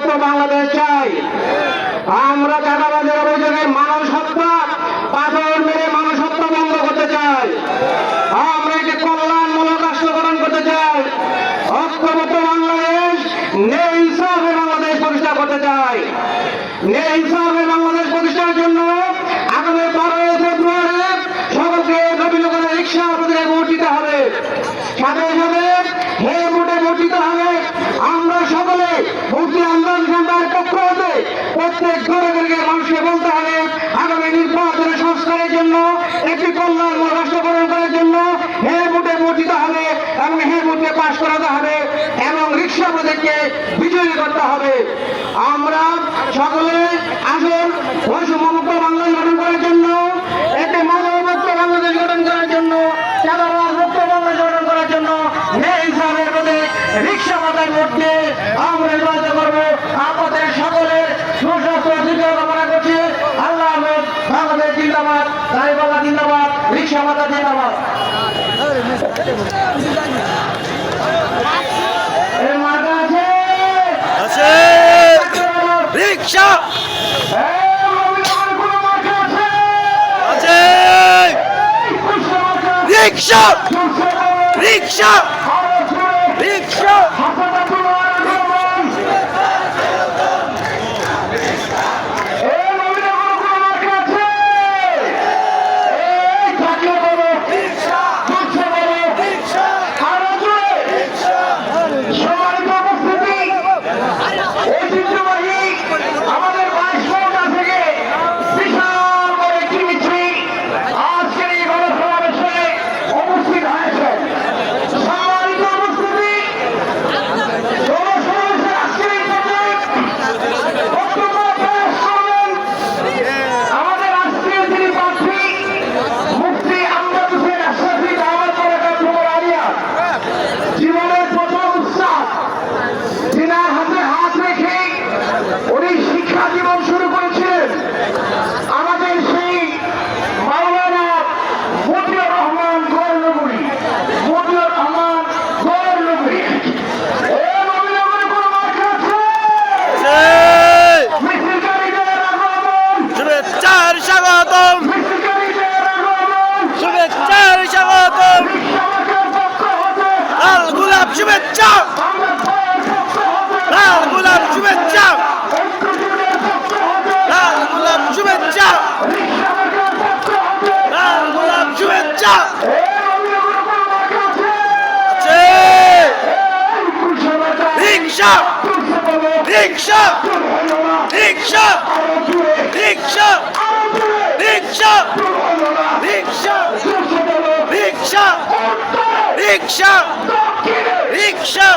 মুক্ত বাংলাদেশ চাই। আমরা চাঁদাবাজের অভিযোগে মানুষ হত্যা, পাথর মেরে মানুষ হত্যা বন্ধ করতে চাই। আমরা একটি কল্যাণমূলক রাষ্ট্র গঠন করতে চাই। ঐক্যবদ্ধ বাংলাদেশ, নিঃস্বার্থে বাংলাদেশ প্রতিষ্ঠা করতে চাই। নিঃস্বার্থে বাংলাদেশ প্রতিষ্ঠার জন্য আগামী 12 ফেব্রুয়ারি সকলকে নবীনগরের রিক্সা প্রতীকে ভোট দিতে হবে। সাথে সাথে হে ভোটে ভোট দিতে হবে। আমরা সকলে ভোটী আন্দোলন সংগ্রামের পক্ষ হতে প্রত্যেক ঘরে ঘরে মানুষকে বলতে হবে আগামী নির্বাচনে সংস্কারের জন্য, একটি কল্যাণমূলক রাষ্ট্র গঠন করার জন্য হে ভোটে ভোট দিতে হবে এবং হে ভোটে পাশ করাতে হবে এবং রিক্সা প্রতীককে বিজয়ী করতে হবে। আমরা সকলে আসুন বৈষম্যমুক্ত বাংলাদেশ গঠন করার জন্য, একটি মানবমুক্ত বাংলাদেশ গঠন করার জন্য, চাঁদাবাজ মুক্ত বাংলাদেশ গঠন করার জন্য ইসলামের প্রতি রিক্সা মাথায় ভোট দিয়ে আমরা নির্বাচন করবো। আপনাদের সকলের সুস্বাস্থ্য দীর্ঘ কামনা করছি। আল্লাহ হাফেজ। বাংলাদেশ জিন্দাবাদ, দাঁড়িপাল্লা জিন্দাবাদ, রিক্সা মাথা জিন্দাবাদ। রিক্সা রিক্সা রিক্সা রিক্সা শুভেচ্ছা, লাল গোলাপ শুভেচ্ছা, লাল গোলাপ শুভেচ্ছা, লাল গোলাপ শুভেচ্ছা। রিক্সা রিক্সা রিক্সা রিক্সা রিক্সা রিক্সা রিক্সা রিক্সা রিক্সা